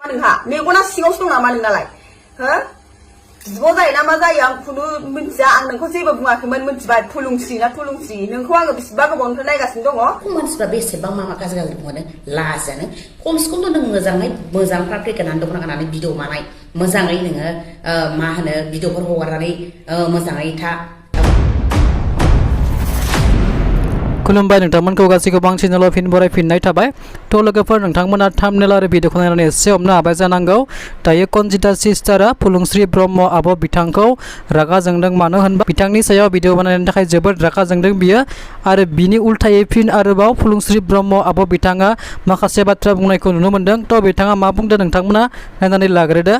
नोंहा मेगना सिङावसो दं नामा नोंनालाय हो जिब' जायोना मा जायो आं खुनु मिन्थिया आं नोंखौ जेबो बुङाखैमोन मिन्थिबाय फुलुंस्रि ना थुलुंस्रि नोंखौ आङो बेसेबा गोबावनिफ्राय नायगासिनो दङ मानसिफ्रा बेसेबां मा गाज्रि गाज्रि बुङो लाजानो खमसेखम नों मोजां प्रेक्टिस होनानै दख'ना गाननानै भिडिअ बानाय मोजाङै नोङो मा होनो भिडिअफोर हगारनानै मोजाङै था खुलुमबाय नोंथांमोनखौ गासैखौबो आं चेनेलाव फिन बरायफिननाय थाबाय थ' लोगोफोर नोंथांमोना थाम्बनेल आरो भिडिअखौ नायनानै एसे हमनो हाबाय जानांगौ दायो कनजिता सिस्टारा फुलुंस्रि ब्रह्म आब' बिथांखौ रागा जोंदों मानो होनबा बिथांनि सायाव भिडिअ बानायनायनि थाखाय जोबोद रागा जोंदों बियो आरो बिनि उल्थायै फिन आरोबाव फुलुंस्रि ब्रह्म आब' बिथाङा माखासे बाथ्रा बुंनायखौ नुनो मोन्दों थ' बिथाङा मा बुंदों नोंथांमोना नायनानै लाग्रोदो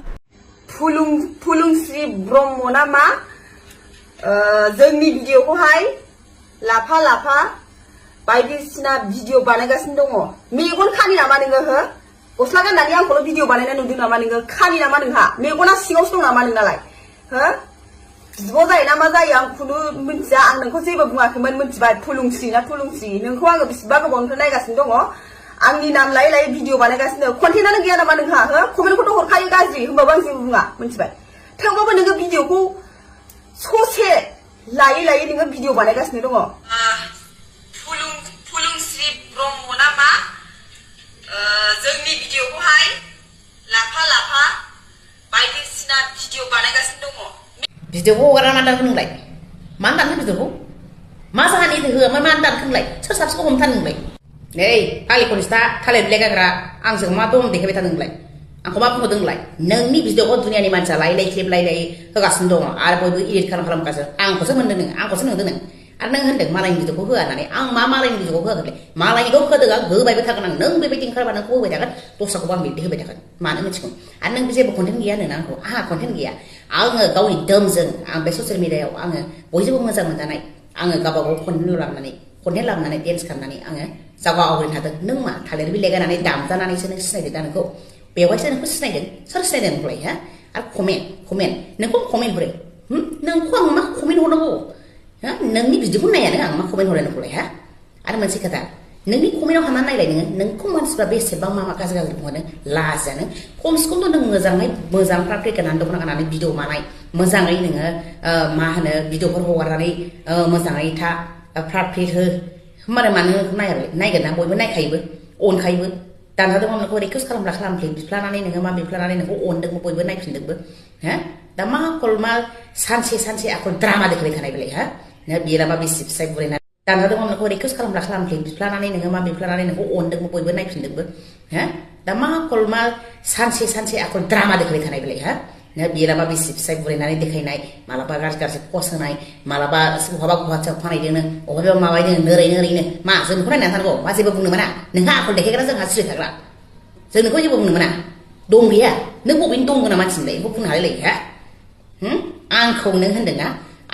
फुलुंस्रि ब्रह्म ना मा जोंनि भिडिअखौहाय लाफा लाफा बायदिसिना भिडिअ बानायगासिनो दङ मेगन खानि नामा नोङो हो गस्ला गाननानै आंखौल' भिडिअ बानायनाय नुदों नामा नोङो खानि नामा नोंहा मेगना सिङावसो दं नामा नोंनालाय हो जिब' जायोना मा जायो आं खुनु मिन्थिया आं नोंखौ जेबो बुङाखैमोन मिन्थिबाय फुलुंस्रि ना थुलुंस्रि नोंखौ आङो बेसेबा गोबावनिफ्राय नायगासिनो दङ आंनि नाम लायै लायै भिडिअ बानायगासिनो कन्टेन्टआनो गैया नामा नोंहा हो कमेन्टखौथ' हरखायो गाज्रि होमबाबो आं जेबो बुङा मिन्थिबाय थेवबाबो नोङो भिडिअखौ ससे लायै लायै नोङो भिडिअ बानायगासिनो दङ फुलुंस्रि ब्रह्म ना मा जोंनि भिडिअखौहाय लाफा लाफा बायदिसिना भिडिअ बानायगासिनो दङ भिडिअखौ हगारना मा दानखो नोंलाय मानो दानखो भिडिअखौ मा जाहोननि होआ मानो दानखो नोंलाय सोर साबसेखौ हमथानो नोंलाय नै फालि खनिस्था थालिर बिलाइ गाग्रा आंजों मा दं देखायबाय थादों नोंलाय आंखौ मा बुंहरदों नोंलाय नोंनि भिडिअखौ दुनियानि मानसिया लायै लायै क्लिप लायै होगासिनो दङ आरो बयबो इडिट खालामगासिनो आंखौसो मोनदों नों आंखौसो नुदों नों आरो नों होनदों मालायनि भिडिअखौ होआ होननानै आं मा मालायनि भिडिअखौ होआखै मालायनिखौ होदों आं होबायबो थागोन आं नों बेबायदि ओंखारबा नोंखौ होबाय थागोन दस्राखौबो आं बिदि होबाय थागोन मानो मिथिगौ आरो नों जेबो कन्टेन्ट गैया होनो आंखौ आंहा कन्टेन्ट गैया आङो गावनि दमजों आं बे ससियेल मिडियायाव आङो बयजोंबो मोजां मोनजानाय आङो गावबा गाव कन्टेन्ट लाबोनानै डेन्स खालामनानै आङो जागा आवग्रिनो हादों नों मा थालिर बिलाइ गाननानै दामजानानैसो नों सिनायदों दा नोंखौ बेवहायसो नोंखौ सिनायदों सोर सिनायदों नोंखौलाय हा आरो कमेन्ट नोंखौ कमेन्ट हरो नोंखौ आं मा कमेन्ट हरनांगौ नोंनि भिडिअखौ नायानो आं मा कमेन्ट हरो नोंखौलाय हा आरो मोनसे खोथा नोंनि कमेन्टआव हाबनानै नायलाय नोंखौ मानसिफ्रा बेसेबां मा गाज्रि गाज्रि बुङो लाजानो खमसेखम नों मोजां प्रेक्टिस होनानै दख'ना गाननानै भिडिअ बानाय मोजाङै नोङो मा होनो भिडिअफोर हगारनानै मोजाङै था प्रेक्टिस हो होमबानो मानो नायगोन ना बयबो नायखायोबो अनखायोबो दानजादों नोंखौ रिकुवेस्ट खालामफ्ले बिफ्लानानै नोङो मा बिफ्लानानै नोंखौ अनदोंबो बयबो नायफिनदोंबो हा दा मा आखल मा सानसे आखल द्रामा देखायबाय थानाय बेलाय हा बिराबा बेसे फिसाय बुरायना दानजादों नोंखौ रिकुवेस्ट खालामफ्ले बिफ्लानानै नोङो मा बिफ्लानानै नोंखौ अनदोंबो बयबो नायफिनदोंबो हा दा मा आखल मा सानसे आखल द्रामा देखायबाय थानाय बेलाय हा बिराबा बेसे फिसाय बुरायनानै देखायनाय मालाबा गाज्रि पस्ट होनाय मालाबा बहाबा गुवाहाटियाव फानहैदोंनो बहाबा माबायदों नोरैनो मा जों बेखौ नायनानै थानांगौ मा जेबो बुंनो मोना नोंहा आखल देखायग्रा जोंहा सिरि थाग्रा जों नोंखौ जेबो बुंनो मोना दं गैया नों बबेनि दं गोना मानसिनिलाय बेखौ बुंनो हालाय हा आंखौ नों होनदोंना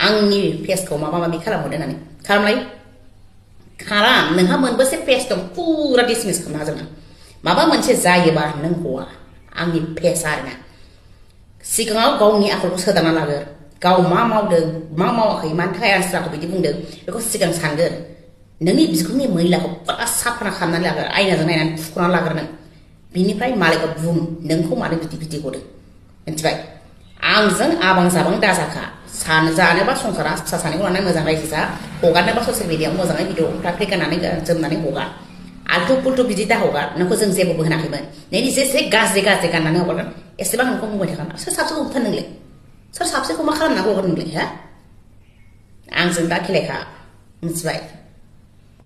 आंनि पेजखौ माबा माबि खालामहरदो होननानै खालाम नोंहा मोनबेसे पेज दं फुरा डिसमिस खालामनो हाजोबना माबा मोनसे जायोबा नों हौवा आंनि पेज आरोना सिगाङाव गावनि आखलखौ सोदांना लागोर गाव मा मावदों मा मावाखै मानि थाखाय आनस्राखौ बिदि बुंदों बेखौ सिगां सानगोर नोंनि बिखुंनि मैलाखौ फुरा साफा खालामनानै लागोर आयनाजों नायनानै फुख'नानै लागोर नों बिनिफ्राय मालायखौ बुं नोंखौ मानो बिदि गदों मिथिबाय आंजों आबां जाबां दाजाखा जानोबा संसारा फिसा सानैखौ लानानै मोजां रायजो जा हगारनोबा ससियेल मिडियायाव मोजाङै भिडिअ प्रेक्टिस गाननानै जोमनानै हगार आल्थु पुल्थु बिदि दा हगार नोंखौ जों जेबो होनाखैमोन नोंनि जेसे गाज्रि गाननानै हगारगोन एसेबां नोंखौ बुंबाय थागोन सोर साबसेखौ होबथानो नोंलाय सोर साबसेखौ मा खालामना हगार नोंलाय हा आंजों दा खेलायखा मिथिबाय